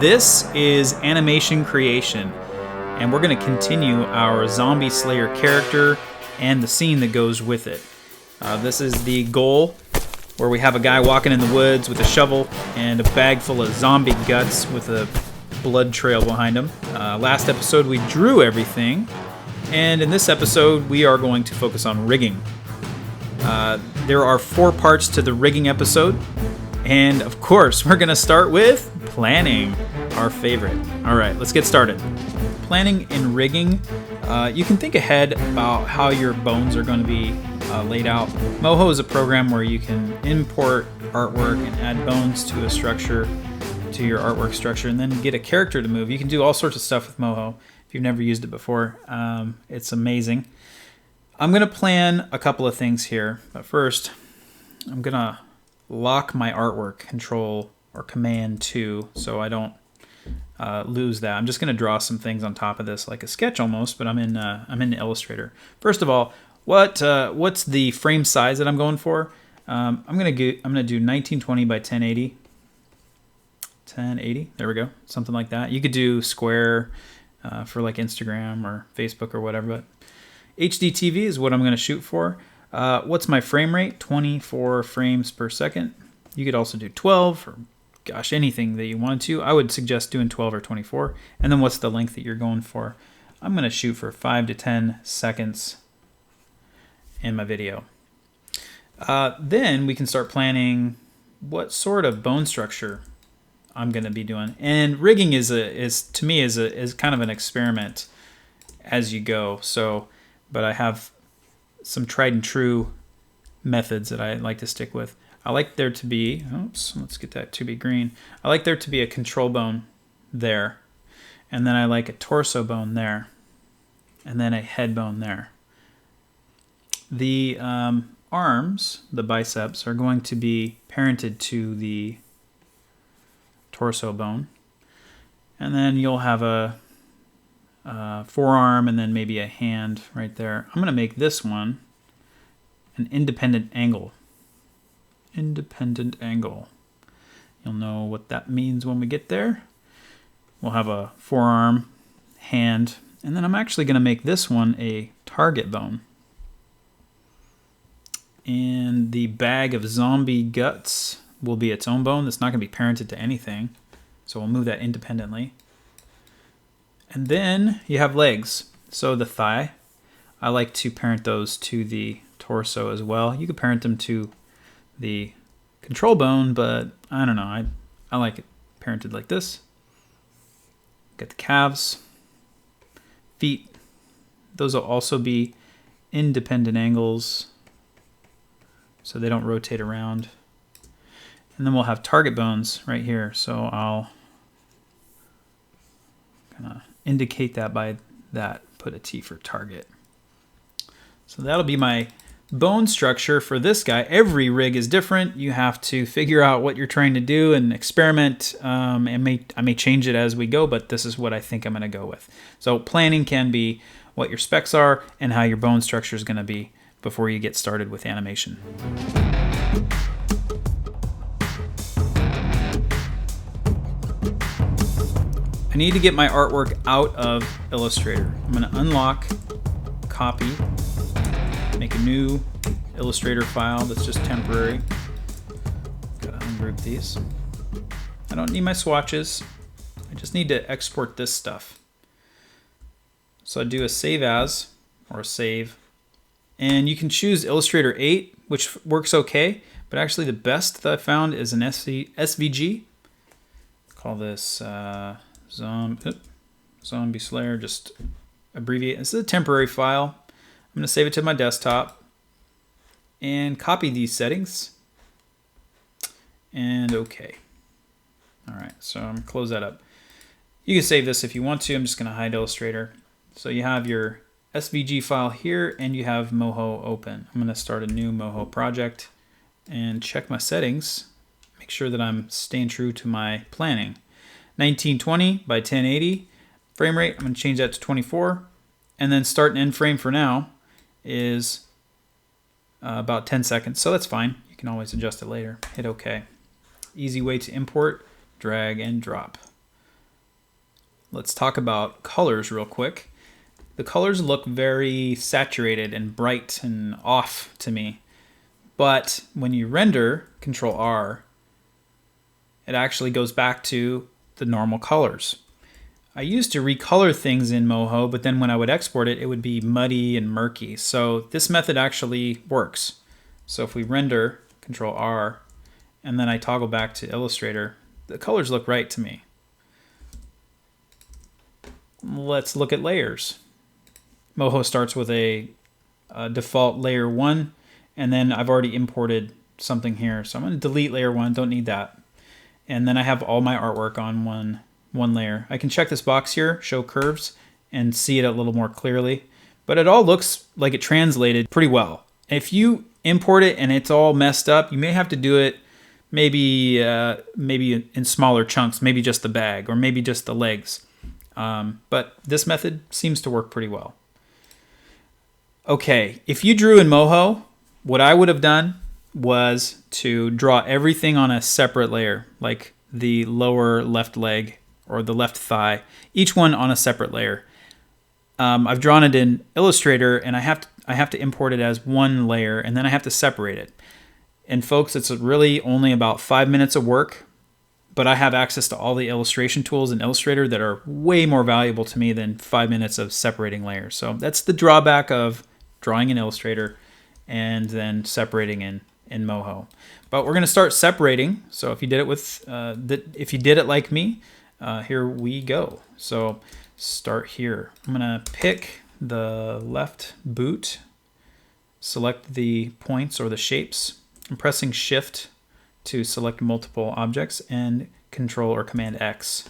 This is animation creation, and we're going to continue our zombie slayer character and the scene that goes with it. This is the goal, where we have a guy walking in the woods with a shovel and a bag full of zombie guts with a blood trail behind him. Last episode we drew everything, and in this episode we are going to focus on rigging. There are 4 parts to the rigging episode, and of course we're going to start with planning, our favorite. All right, let's get started. Planning and rigging. You can think ahead about how your bones are going to be laid out. Moho is a program where you can import artwork and add bones to a structure, to your artwork structure, and then get a character to move. You can do all sorts of stuff with Moho if you've never used it before. It's amazing. I'm going to plan a couple of things here, but first I'm going to lock my artwork, Control or Command 2, so I don't lose that. I'm just going to draw some things on top of this, like a sketch almost, but I'm in Illustrator. First of all, what's the frame size that I'm going for? I'm gonna do 1920 by 1080. 1080. There we go. Something like that. You could do square for like Instagram or Facebook or whatever, but HD TV is what I'm going to shoot for. What's my frame rate? 24 frames per second. You could also do 12 or gosh, anything that you wanted to. I would suggest doing 12 or 24. And then what's the length that you're going for? I'm going to shoot for 5 to 10 seconds in my video. Then we can start planning what sort of bone structure I'm going to be doing. And rigging is to me kind of an experiment as you go. So, but I have some tried and true methods that I like to stick with. I like there to be, let's get that to be green. I like there to be a control bone there. And then I like a torso bone there. And then a head bone there. The arms, the biceps, are going to be parented to the torso bone. And then you'll have a forearm and then maybe a hand right there. I'm going to make this one an independent angle. Independent angle. You'll know what that means when we get there. We'll have a forearm, hand, and then I'm actually going to make this one a target bone. And the bag of zombie guts will be its own bone. That's not going to be parented to anything. So we'll move that independently. And then you have legs. So the thigh, I like to parent those to the torso as well. You could parent them to the control bone, but I don't know. I like it parented like this. Get the calves, feet. Those will also be independent angles, so they don't rotate around. And then we'll have target bones right here. So I'll kind of indicate that by that, put a T for target. So that'll be my bone structure for this guy. Every rig is different. You have to figure out what you're trying to do and experiment. I may change it as we go, but this is what I think I'm going to go with. So planning can be what your specs are and how your bone structure is going to be before you get started with animation. I need to get my artwork out of Illustrator. I'm going to unlock, copy, make a new Illustrator file that's just temporary. Gotta ungroup these. I don't need my swatches. I just need to export this stuff. So I do a save as, or a save. And you can choose Illustrator 8, which works okay, but actually the best that I found is an SVG. Call this Zombie Slayer, just abbreviate. This is a temporary file. I'm going to save it to my desktop and copy these settings. And okay. All right, so I'm going to close that up. You can save this if you want to. I'm just going to hide Illustrator. So you have your SVG file here and you have Moho open. I'm going to start a new Moho project and check my settings. Make sure that I'm staying true to my planning. 1920 by 1080 frame rate. I'm going to change that to 24. And then start and end frame for now is about 10 seconds. So that's fine. You can always adjust it later. Hit OK. Easy way to import, drag and drop. let's talk about colors real quick. The colors look very saturated and bright and off to me. But when you render, Control R, it actually goes back to the normal colors. I used to recolor things in Moho, but then when I would export it, it would be muddy and murky. So this method actually works. So if we render, Control R, and then I toggle back to Illustrator, the colors look right to me. Let's look at layers. Moho starts with a default layer 1, and then I've already imported something here. So I'm going to delete layer 1, don't need that. And then I have all my artwork on one layer. I can check this box here, show curves, and see it a little more clearly. But it all looks like it translated pretty well. If you import it and it's all messed up, you may have to do it maybe in smaller chunks, maybe just the bag or maybe just the legs. But this method seems to work pretty well. Okay, if you drew in Moho, what I would have done was to draw everything on a separate layer, like the lower left leg or the left thigh, each one on a separate layer. I've drawn it in Illustrator, and I have to import it as one layer, and then I have to separate it. And folks, it's really only about 5 minutes of work, but I have access to all the illustration tools in Illustrator that are way more valuable to me than 5 minutes of separating layers. So that's the drawback of drawing in Illustrator and then separating in Moho. But we're going to start separating. So if you did it if you did it like me, here we go. So start here. I'm going to pick the left boot, select the points or the shapes. I'm pressing Shift to select multiple objects and Control or Command X.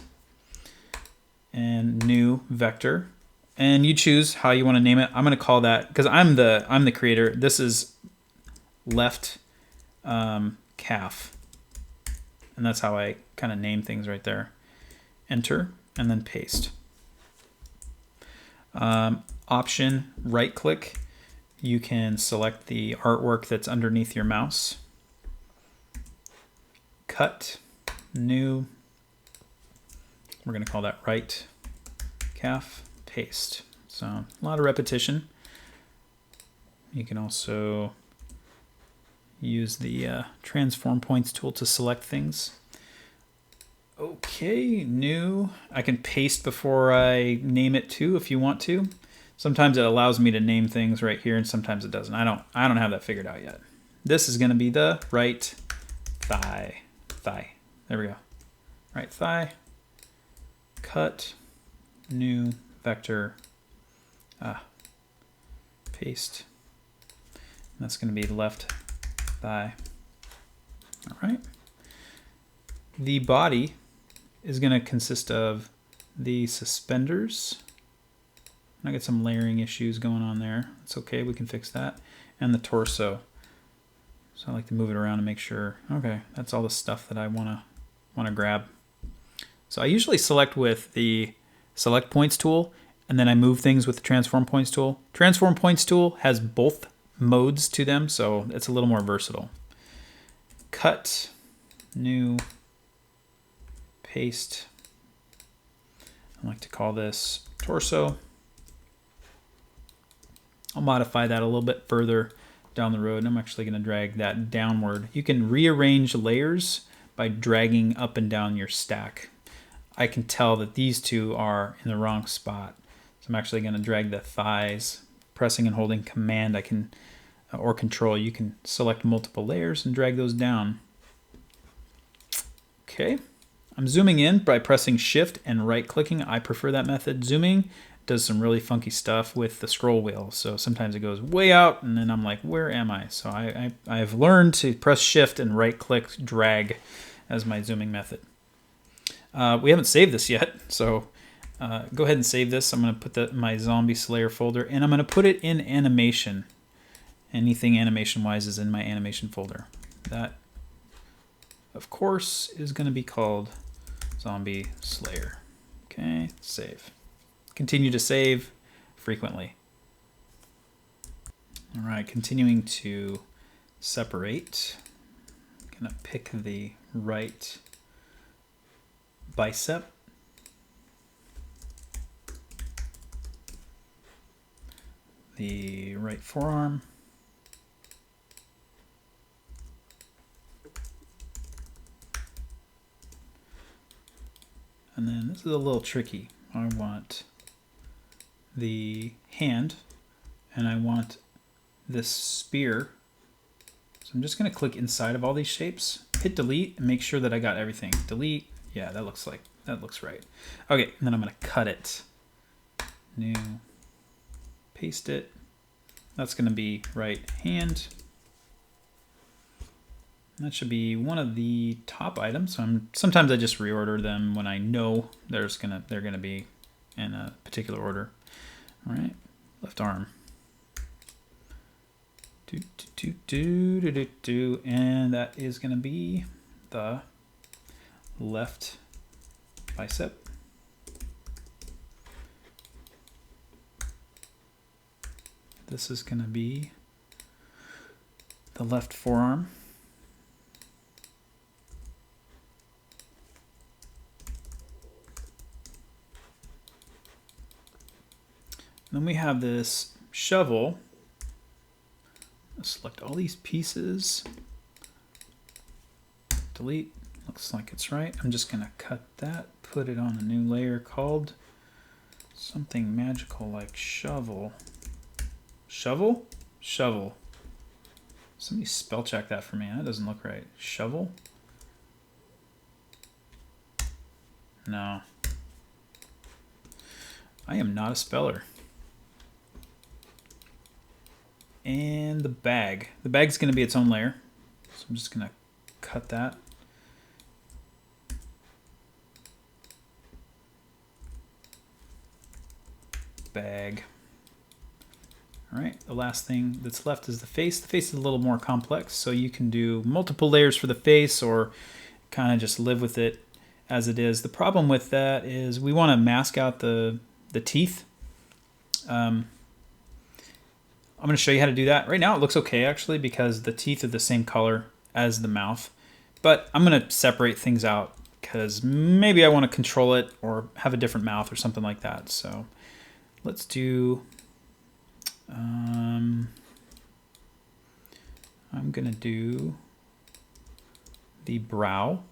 And new vector. And you choose how you want to name it. I'm going to call that, because I'm the creator, this is left calf. And that's how I kind of name things right there. Enter and then paste. Option right click. You can select the artwork that's underneath your mouse. Cut, new. We're going to call that right calf, paste. So a lot of repetition. You can also use the transform points tool to select things. Okay, new. I can paste before I name it too if you want to. Sometimes it allows me to name things right here and sometimes it doesn't. I don't have that figured out yet. This is going to be the right thigh. There we go. Right thigh. Cut, new, vector, paste. And that's going to be left thigh. All right. The body is going to consist of the suspenders. I get some layering issues going on there. It's okay, we can fix that. And the torso. So I like to move it around and make sure, okay, that's all the stuff that I want to grab. So I usually select with the select points tool, and then I move things with the transform points tool. Transform points tool has both modes to them, so it's a little more versatile. Cut, new, paste. I like to call this torso. I'll modify that a little bit further down the road. I'm actually going to drag that downward. You can rearrange layers by dragging up and down your stack. I can tell that these two are in the wrong spot. So I'm actually going to drag the thighs, pressing and holding Command or Control. You can select multiple layers and drag those down. Okay. I'm zooming in by pressing Shift and right clicking. I prefer that method. Zooming does some really funky stuff with the scroll wheel. So sometimes it goes way out and then I'm like, where am I? So I've learned to press Shift and right click drag as my zooming method. We haven't saved this yet, so go ahead and save this. I'm going to put that in my Zombie Slayer folder, and I'm going to put it in animation. Anything animation-wise is in my animation folder. That, of course, is going to be called Zombie Slayer. Okay, save. Continue to save frequently. All right, continuing to separate. I'm going to pick the right bicep the right forearm. And then this is a little tricky. I want the hand, and I want this spear. So I'm just going to click inside of all these shapes, hit delete, and make sure that I got everything. Delete. Yeah, that looks right. Okay, and then I'm going to cut it. New. Paste it. That's going to be right hand. That should be one of the top items. Sometimes I just reorder them when I know they're gonna be in a particular order. All right, left arm. And that is gonna be the left bicep. This is gonna be the left forearm. Then we have this shovel. Let's select all these pieces. Delete. Looks like it's right. I'm just going to cut that, put it on a new layer called something magical like shovel. Shovel? Shovel. Somebody spell check that for me. That doesn't look right. Shovel? No. I am not a speller. And the bag. The bag's going to be its own layer. So I'm just going to cut that. Bag. All right, the last thing that's left is the face. The face is a little more complex, so you can do multiple layers for the face or kind of just live with it as it is. The problem with that is we want to mask out the teeth. I'm going to show you how to do that. Right now it looks okay actually because the teeth are the same color as the mouth. But I'm going to separate things out because maybe I want to control it or have a different mouth or something like that. So let's do... I'm going to do the brow.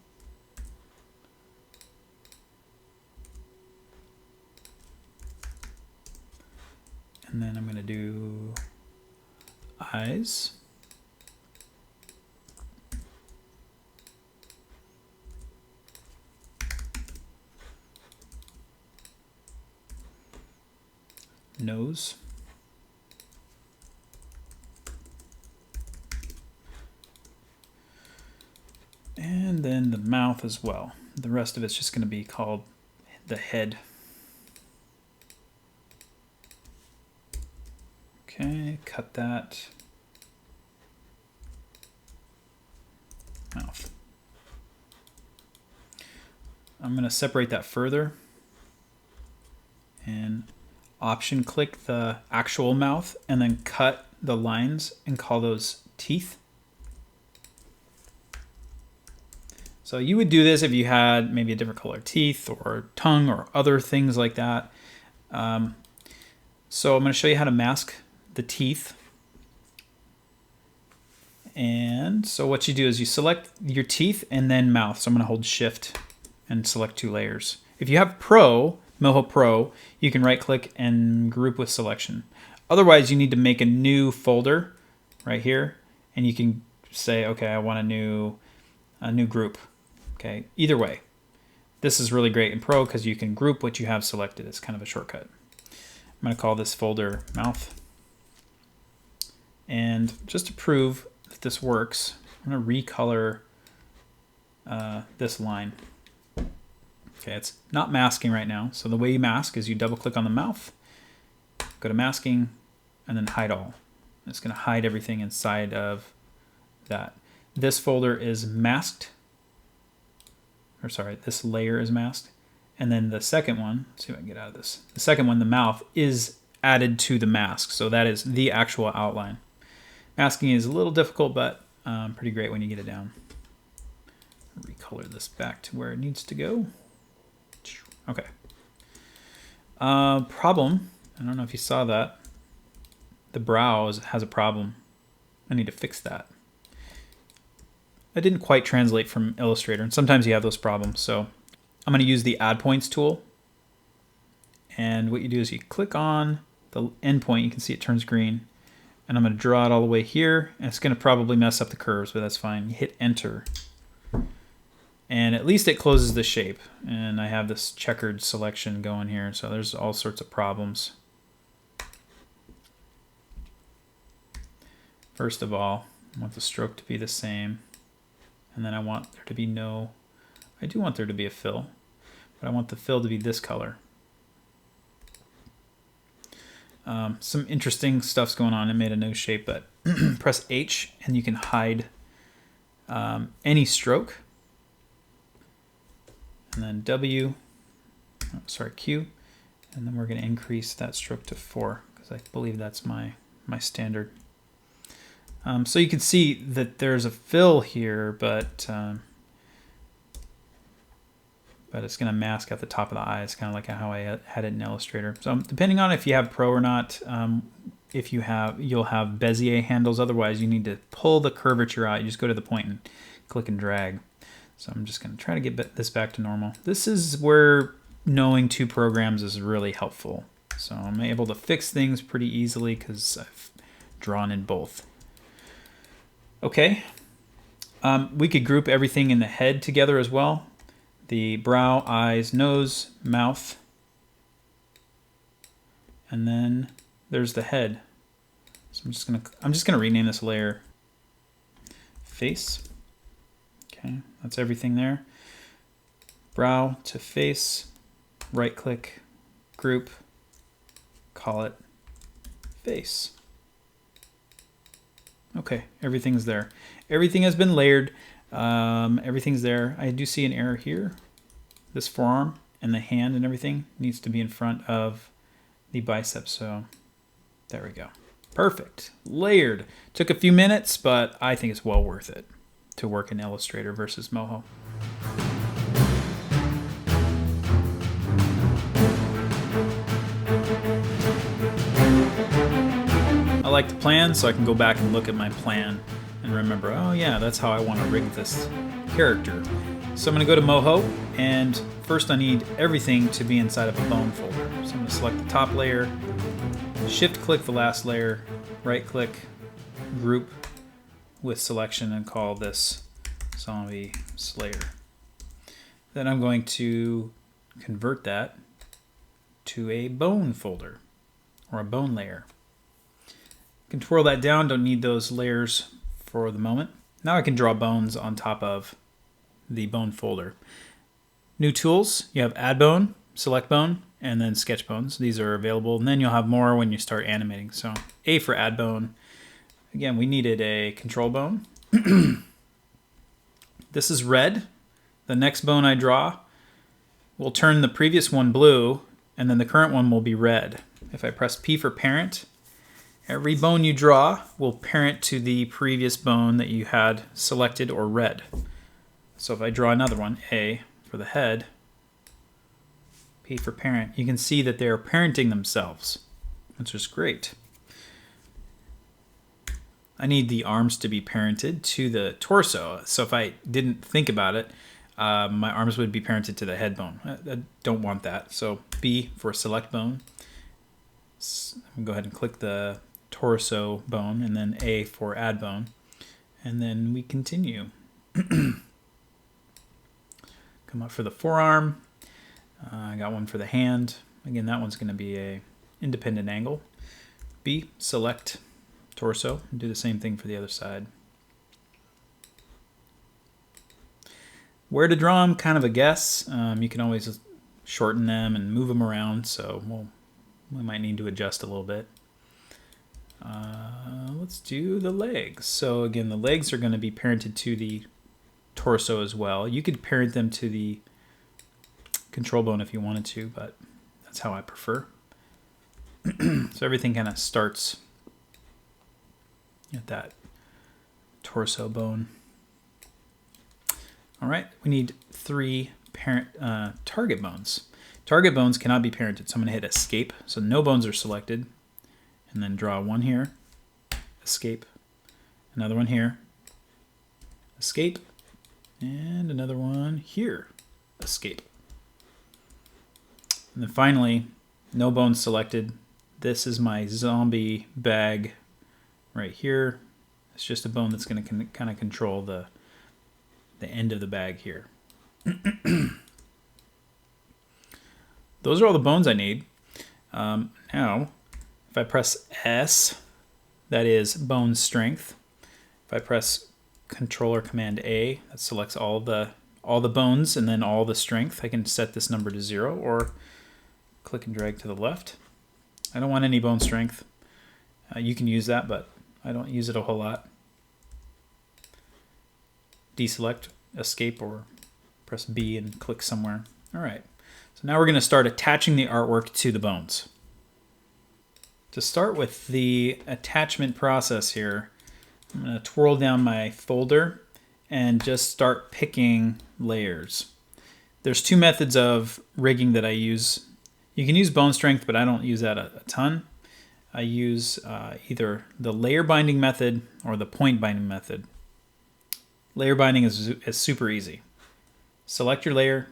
And then I'm going to do eyes. Nose. And then the mouth as well. The rest of it's just going to be called the head. Okay, cut that. Mouth. I'm going to separate that further and option click the actual mouth and then cut the lines and call those teeth. So you would do this if you had maybe a different color teeth or tongue or other things like that. So I'm going to show you how to mask the teeth. And so what you do is you select your teeth and then mouth. So I'm going to hold shift and select 2 layers. If you have Pro, Moho Pro, you can right click and group with selection. Otherwise you need to make a new folder right here and you can say, okay, I want a new group. Okay, either way. This is really great in Pro because you can group what you have selected. It's kind of a shortcut. I'm going to call this folder mouth. And just to prove that this works, I'm going to recolor this line. Okay, it's not masking right now. So the way you mask is you double click on the mouth, go to masking, and then hide all. It's going to hide everything inside of that. This folder is masked. Or sorry, this layer is masked. And then the second one, let's see if I can get out of this. The second one, the mouth, is added to the mask. So that is the actual outline. Masking is a little difficult, but pretty great when you get it down. Recolor this back to where it needs to go. Okay. Problem, I don't know if you saw that. the brow has a problem. I need to fix that. I didn't quite translate from Illustrator, and sometimes you have those problems. So I'm going to use the Add Points tool. And what you do is you click on the endpoint. You can see it turns green. And I'm going to draw it all the way here. And it's going to probably mess up the curves, but that's fine. You hit Enter. And at least it closes the shape. And I have this checkered selection going here. So there's all sorts of problems. First of all, I want the stroke to be the same. And then I want there to be I do want there to be a fill, but I want the fill to be this color. Some interesting stuff's going on. It made a no shape, but press H and you can hide any stroke. And then Q. And then we're going to increase that stroke to 4 because I believe that's my standard. So you can see that there's a fill here, but it's going to mask at the top of the eye. It's kind of like how I had it in Illustrator. So depending on if you have Pro or not, you'll have Bezier handles. Otherwise, you need to pull the curvature out. You just go to the point and click and drag. So I'm just going to try to get this back to normal. This is where knowing 2 programs is really helpful. So I'm able to fix things pretty easily because I've drawn in both. Okay, we could group everything in the head together as well. The brow, eyes, nose, mouth, and then there's the head. So I'm just gonna rename this layer face. Okay, that's everything there. Brow to face, right click, group, call it face. Okay, everything's there. Everything has been layered. Everything's there. I do see an error here. This forearm and the hand and everything needs to be in front of the bicep. So there we go. Perfect. Layered. Took a few minutes, but I think it's well worth it to work in Illustrator versus Moho. I like the plan, so I can go back and look at my plan and remember, oh yeah, that's how I want to rig this character. So I'm going to go to Moho, and first I need everything to be inside of a bone folder. So I'm going to select the top layer, shift-click the last layer, right-click, group with selection, and call this Zombie Slayer. Then I'm going to convert that to a bone folder, or a bone layer. I can twirl that down, don't need those layers for the moment. Now I can draw bones on top of the bone folder. New tools, you have Add Bone, Select Bone, and then Sketch Bones. These are available, and then you'll have more when you start animating. So A for Add Bone. Again, we needed a control bone. This is red. The next bone I draw will turn the previous one blue, and then the current one will be red. If I press P for parent, every bone you draw will parent to the previous bone that you had selected or red. So if I draw another one, A for the head, P for parent, you can see that they're parenting themselves, which is great. I need the arms to be parented to the torso. So if I didn't think about it, my arms would be parented to the head bone. I don't want that. So B for select bone. I'm going to go ahead and click the torso bone, and then A for add bone. And then we continue. Come up for the forearm. I got one for the hand. Again, that one's going to be a independent angle. B, select torso, and do the same thing for the other side. Where to draw them, kind of a guess. You can always shorten them and move them around, so we might need to adjust a little bit. Let's do the legs. So again, the legs are going to be parented to the torso as well. You could parent them to the control bone if you wanted to, but that's how I prefer. So everything kind of starts at that torso bone. All right, we need 3 target bones. Target bones cannot be parented, so I'm going to hit Escape. So no bones are selected. and then draw one here, escape, another one here, escape, and another one here, escape. And then finally, no bones selected. This is my zombie bag right here. It's just a bone that's going to kind of control the end of the bag here. Those are all the bones I need. Now, if I press S, that is bone strength. If I press Control or Command A, that selects all the bones and then all the strength. I can set this number to 0 or click and drag to the left. I don't want any bone strength. You can use that, but I don't use it a whole lot. Deselect, escape, or press B and click somewhere. All right. So now we're going to start attaching the artwork to the bones. To start with the attachment process here, I'm going to twirl down my folder and just start picking layers. There's two methods of rigging that I use. You can use bone strength, but I don't use that a ton. I use either the layer binding method or the point binding method. Layer binding is super easy. Select your layer,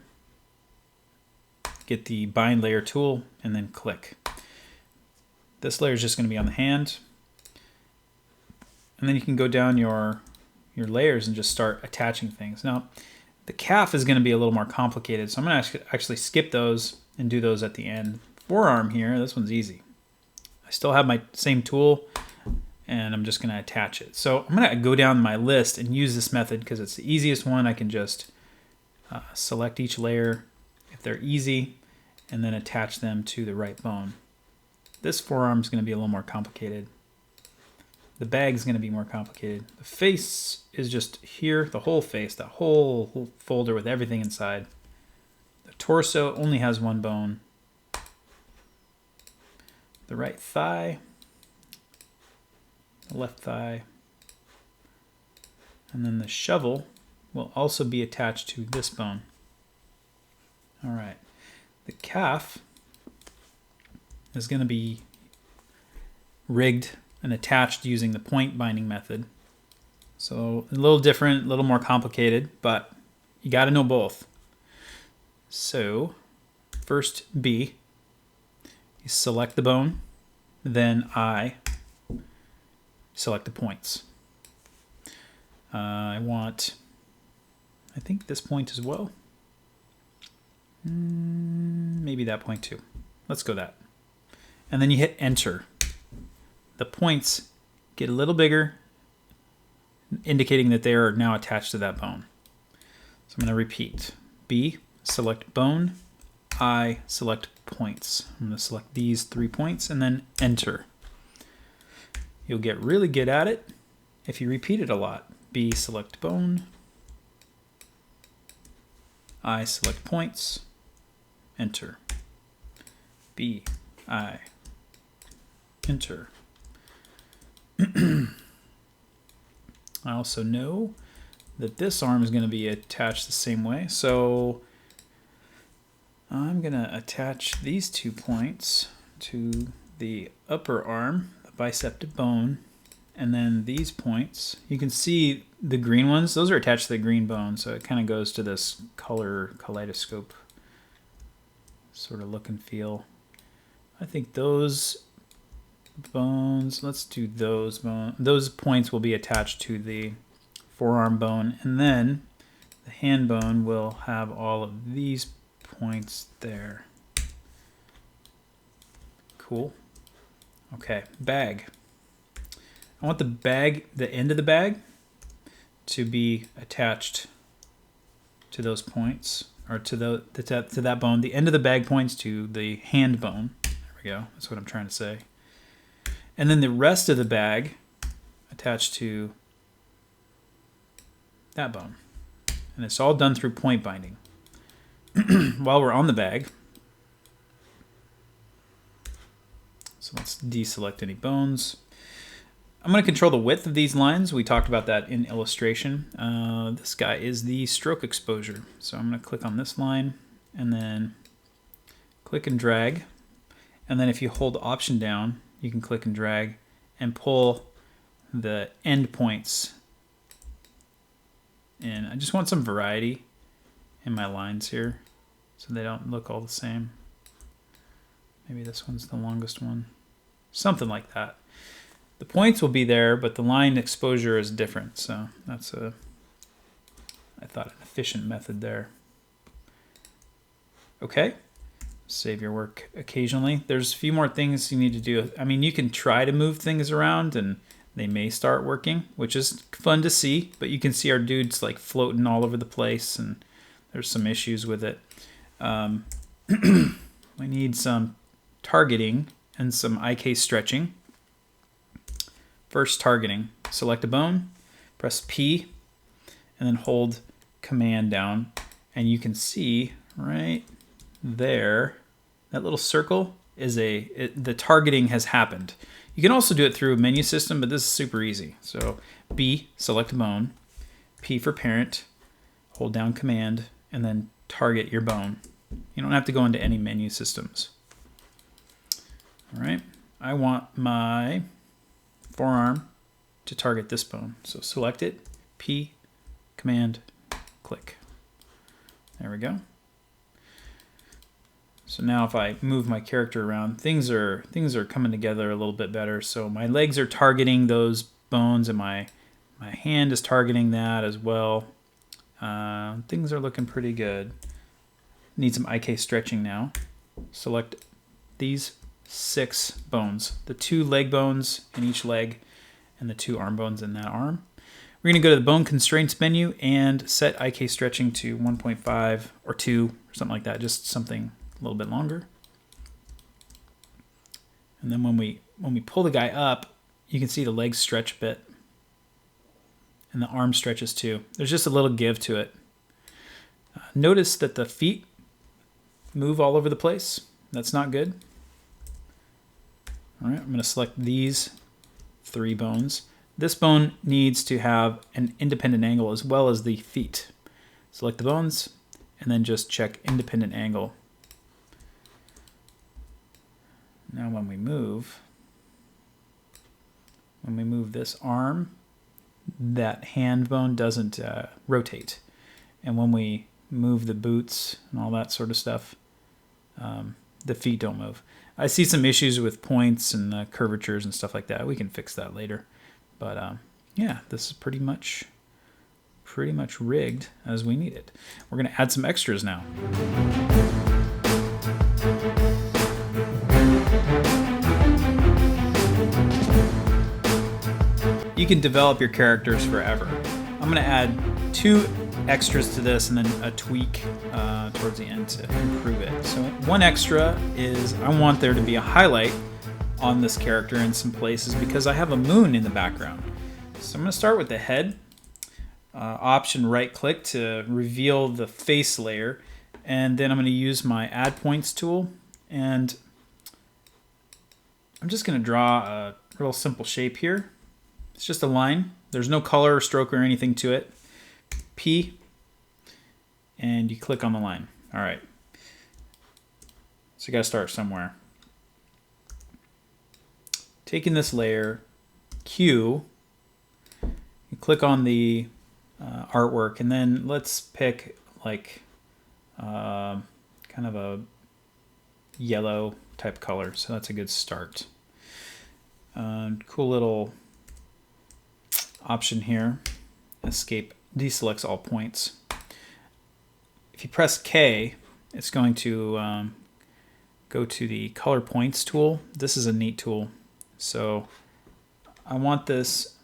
get the bind layer tool, and then click. This layer is just going to be on the hand. And then you can go down your layers and just start attaching things. Now, the calf is going to be a little more complicated, so I'm going to actually skip those and do those at the end. Forearm here, this one's easy. I still have my same tool, and I'm just going to attach it. So I'm going to go down my list and use this method because it's the easiest one. I can just select each layer if they're easy, and then attach them to the right bone. This forearm is going to be a little more complicated. The bag is going to be more complicated. The face is just here, the whole face, that whole folder with everything inside. The torso only has one bone. The right thigh, the left thigh, and then the shovel will also be attached to this bone. All right, the calf is going to be rigged and attached using the point binding method. So a little different, a little more complicated, but you got to know both. So first B, you select the bone, then I select the points. I think this point as well. Maybe that point too. Let's go that. And then you hit enter. The points get a little bigger, indicating that they are now attached to that bone. So I'm going to repeat. B, select bone. I, select points. I'm going to select these 3 points and then enter. You'll get really good at it if you repeat it a lot. B, select bone. I, select points. Enter. B, I, enter. I also know that this arm is going to be attached the same way, so I'm going to attach these 2 points to the upper arm, the biceps bone, and then these points. You can see the green ones, those are attached to the green bone, so it kind of goes to this color kaleidoscope sort of look and feel. I think those bones, let's do those bones. Those points will be attached to the forearm bone, and then the hand bone will have all of these points there. Cool. Okay, bag. I want the bag, the end of the bag, to be attached to those points, or to that bone. The end of the bag points to the hand bone. There we go. That's what I'm trying to say. And then the rest of the bag attached to that bone. And it's all done through point binding. While we're on the bag, so let's deselect any bones. I'm going to control the width of these lines. We talked about that in illustration. This guy is the stroke exposure. So I'm going to click on this line and then click and drag. And then if you hold Option down, you can click and drag and pull the end points in. I just want some variety in my lines here so they don't look all the same. Maybe this one's the longest one. Something like that. The points will be there, but the line exposure is different. So that's I thought, an efficient method there. Okay. Save your work occasionally. There's a few more things you need to do. I mean, you can try to move things around and they may start working, which is fun to see, but you can see our dude's like floating all over the place and there's some issues with it. We need some targeting and some IK stretching. First, targeting. Select a bone, press P, and then hold Command down, and you can see right there that little circle is the targeting has happened. You can also do it through a menu system, but this is super easy. So B, select a bone, P for parent, hold down Command, and then target your bone. You don't have to go into any menu systems. All right, I want my forearm to target this bone. So select it, P, Command, click. There we go. So now if I move my character around, things are coming together a little bit better. So my legs are targeting those bones and my hand is targeting that as well. Things are looking pretty good. Need some IK stretching now. Select these 6 bones, the 2 leg bones in each leg and the 2 arm bones in that arm. We're going to go to the bone constraints menu and set IK stretching to 1.5 or 2 or something like that, just something a little bit longer. And then when we pull the guy up, you can see the legs stretch a bit and the arm stretches too. There's just a little give to it. Notice that the feet move all over the place. That's not good. All right, I'm going to select these 3 bones. This bone needs to have an independent angle as well as the feet. Select the bones and then just check independent angle. Now when we move this arm, that hand bone doesn't rotate. And when we move the boots and all that sort of stuff, the feet don't move. I see some issues with points and curvatures and stuff like that. We can fix that later. But yeah, this is pretty much rigged as we need it. We're going to add some extras now. You can develop your characters forever. I'm going to add 2 extras to this and then a tweak towards the end to improve it. So one extra is I want there to be a highlight on this character in some places because I have a moon in the background. So I'm going to start with the head. Option right click to reveal the face layer, and then I'm going to use my add points tool, and I'm just going to draw a real simple shape here. It's just a line. There's no color or stroke or anything to it. P, and you click on the line. All right. So you got to start somewhere. Taking this layer, Q, you click on the artwork, and then let's pick like kind of a yellow type color. So that's a good start. Cool little option here. Escape deselects all points. If you press K, it's going to go to the color points tool. This is a neat tool. So I want this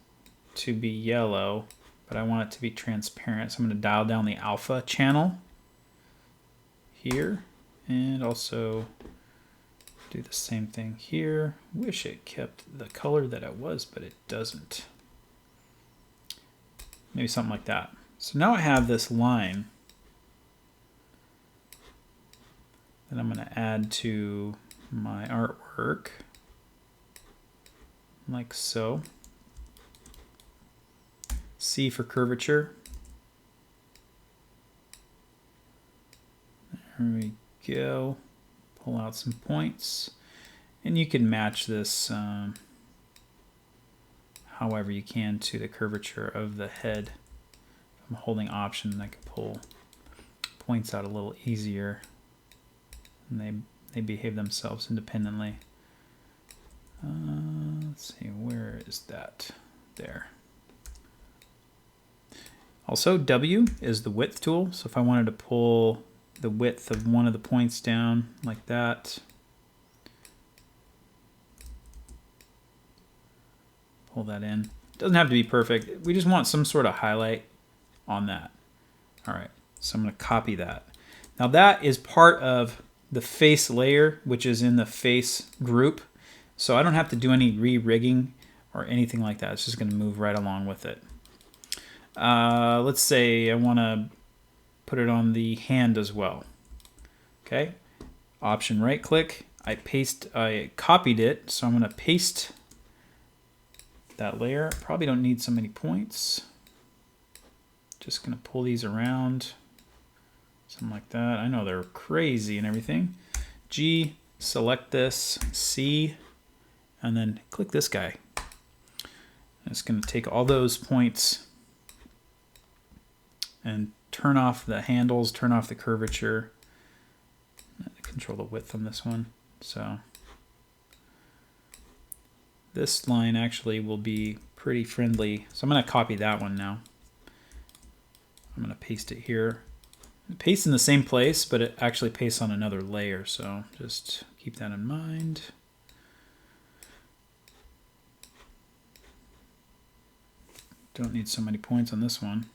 to be yellow, but I want it to be transparent. So I'm going to dial down the alpha channel here and also do the same thing here. Wish it kept the color that it was, but it doesn't. Maybe something like that. So now I have this line that I'm going to add to my artwork, like so. C for curvature. There we go. Pull out some points. And you can match this however you can to the curvature of the head. I'm holding Option, I can pull points out a little easier, and they behave themselves independently. Let's see, where is that? There. Also, W is the width tool, so if I wanted to pull the width of one of the points down like that, pull that in. It doesn't have to be perfect. We just want some sort of highlight on that. All right, so I'm going to copy that. Now that is part of the face layer, which is in the face group. So I don't have to do any re-rigging or anything like that. It's just going to move right along with it. Let's say I want to put it on the hand as well. Okay, Option right click. I copied it, so I'm going to paste that layer. Probably don't need so many points. Just going to pull these around, something like that. I know they're crazy and everything. G, select this, C, and then click this guy. It's going to take all those points and turn off the handles, turn off the curvature. Control the width on this one. So this line actually will be pretty friendly. So I'm going to copy that one now. I'm going to paste it here. Paste in the same place, but it actually pastes on another layer. So just keep that in mind. Don't need so many points on this one.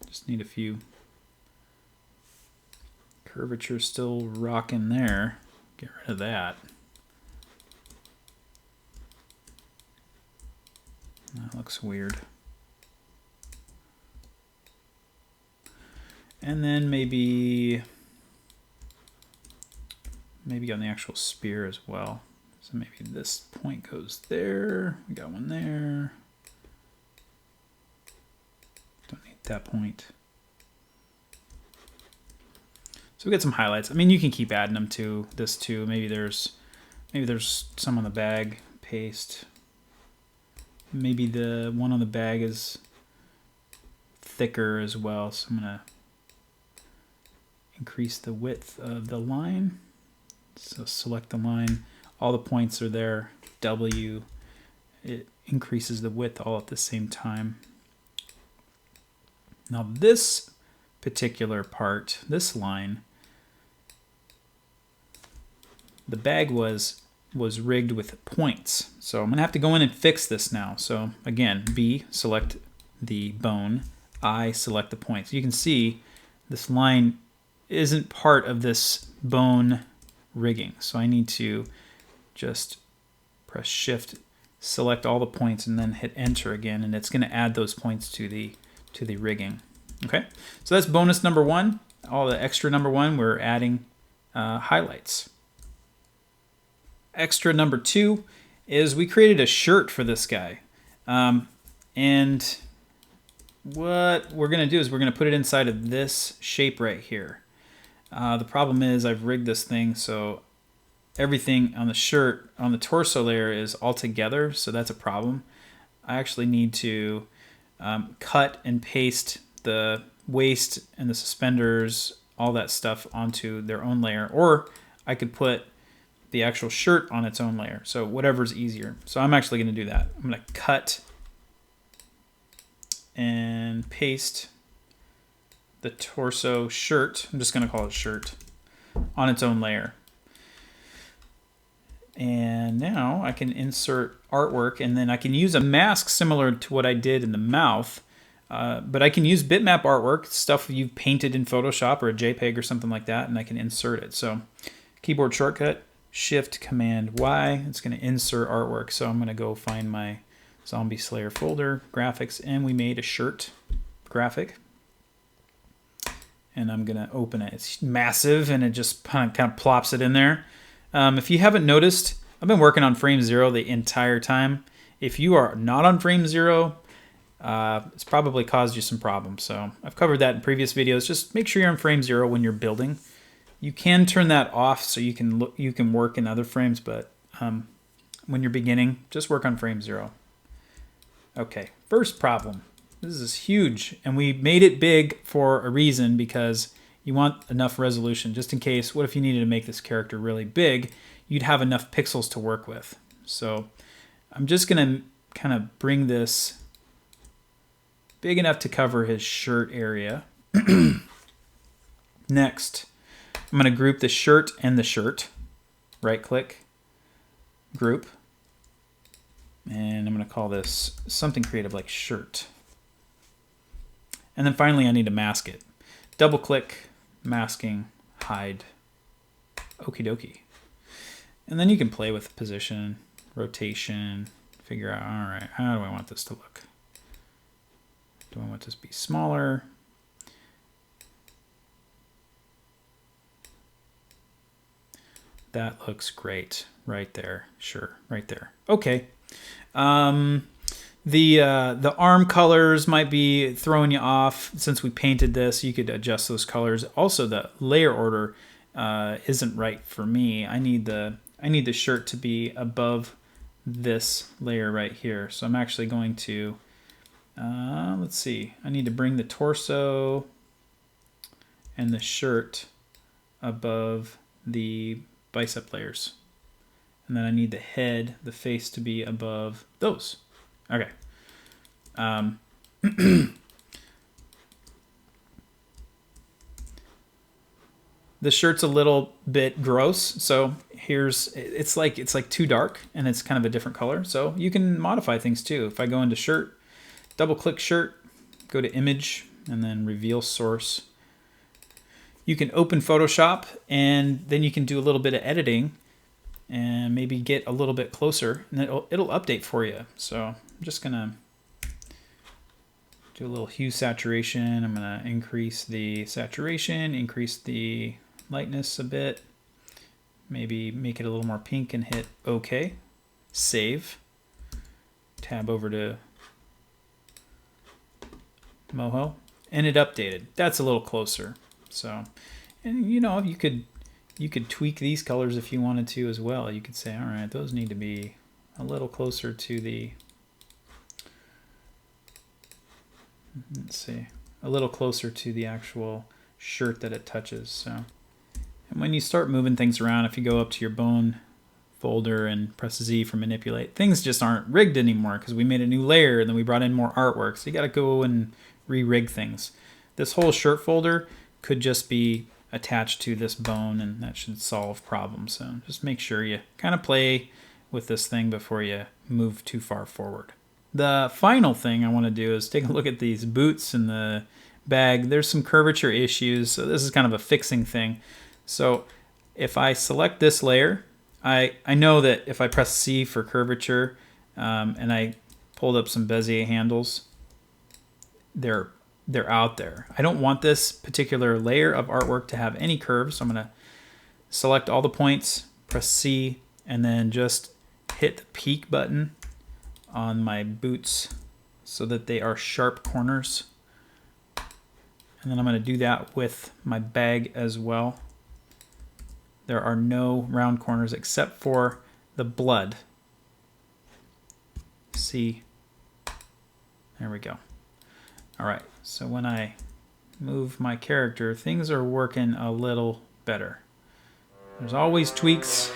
Just need a few. Curvature still rocking there. Get rid of that. That looks weird. And then maybe on the actual spear as well. So maybe this point goes there. We got one there. Don't need that point. So we get some highlights. I mean, you can keep adding them to this too. Maybe there's some on the bag. Paste. Maybe the one on the bag is thicker as well. So I'm gonna increase the width of the line. So select the line. All the points are there. W. It increases the width all at the same time. Now this particular part, this line, the bag was rigged with points. So I'm gonna have to go in and fix this now. So again, B, select the bone. I, select the points. You can see this line isn't part of this bone rigging. So I need to just press Shift, select all the points, and then hit Enter again, and it's gonna add those points to the rigging. Okay, so that's bonus number one. All the extra number one, we're adding highlights. Extra number two is we created a shirt for this guy. And what we're going to do is we're going to put it inside of this shape right here. The problem is I've rigged this thing so everything on the shirt, on the torso layer, is all together, so that's a problem. I actually need to cut and paste the waist and the suspenders, all that stuff, onto their own layer, or I could put the actual shirt on its own layer. So whatever's easier. So I'm actually going to do that. I'm going to cut and paste the torso shirt. I'm just going to call it shirt on its own layer. And now I can insert artwork, and then I can use a mask similar to what I did in the mouth. But I can use bitmap artwork, stuff you've painted in Photoshop or a JPEG or something like that, and I can insert it. So keyboard shortcut, Shift Command Y, it's going to insert artwork. So I'm going to go find my Zombie Slayer folder, graphics, and we made a shirt graphic. And I'm going to open it. It's massive, and it just kind of plops it in there. If you haven't noticed, I've been working on frame 0 the entire time. If you are not on frame 0, it's probably caused you some problems. So I've covered that in previous videos. Just make sure you're on frame 0 when you're building. You can turn that off so you can work in other frames, but when you're beginning, just work on frame 0. Okay, first problem. This is huge, and we made it big for a reason, because you want enough resolution just in case. What if you needed to make this character really big? You'd have enough pixels to work with. So I'm just gonna kind of bring this big enough to cover his shirt area. Next, I'm gonna group the shirt and the shirt. Right click, group, and I'm gonna call this something creative like shirt. And then finally I need to mask it. Double click, masking, hide, okie dokie. And then you can play with position, rotation, figure out, all right, how do I want this to look? Do I want this to be smaller? That looks great right there. Sure, right there. Okay. The arm colors might be throwing you off. Since we painted this, you could adjust those colors. Also, the layer order isn't right for me. I need the shirt to be above this layer right here. So I'm actually going to let's see. I need to bring the torso and the shirt above the bicep layers. And then I need the head, the face to be above those. Okay. The shirt's a little bit gross, so it's like too dark, and it's kind of a different color. So you can modify things too. If I go into shirt, double click shirt, go to image, and then reveal source. You can open Photoshop, and then you can do a little bit of editing and maybe get a little bit closer, and it'll update for you. So I'm just gonna do a little hue saturation. I'm gonna increase the saturation, increase the lightness a bit, maybe make it a little more pink, and hit OK. Save. Tab over to Moho, and it updated. That's a little closer. So, and you know, you could tweak these colors if you wanted to as well. You could say, all right, those need to be a little closer to the, let's see, a little closer to the actual shirt that it touches. So, and when you start moving things around, if you go up to your bone folder and press Z for manipulate, things just aren't rigged anymore because we made a new layer and then we brought in more artwork. So you got to go and re-rig things. This whole shirt folder could just be attached to this bone, and that should solve problems. So just make sure you kind of play with this thing before you move too far forward. The final thing I want to do is take a look at these boots in the bag. There's some curvature issues, so this is kind of a fixing thing. So if I select this layer, I know that if I press C for curvature and I pulled up some Bezier handles, they're out there. I don't want this particular layer of artwork to have any curves, so I'm going to select all the points, press C, and then just hit the peak button on my boots so that they are sharp corners. And then I'm going to do that with my bag as well. There are no round corners except for the blood. See? There we go. All right, so when I move my character, things are working a little better. There's always tweaks,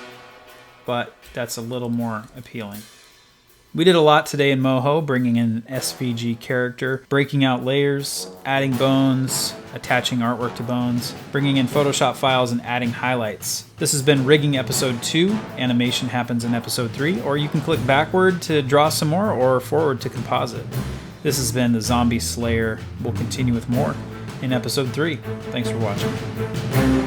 but that's a little more appealing. We did a lot today in Moho, bringing in an SVG character, breaking out layers, adding bones, attaching artwork to bones, bringing in Photoshop files, and adding highlights. This has been Rigging Episode 2. Animation happens in Episode 3, or you can click backward to draw some more or forward to composite. This has been the Zombie Slayer. We'll continue with more in Episode 3. Thanks for watching.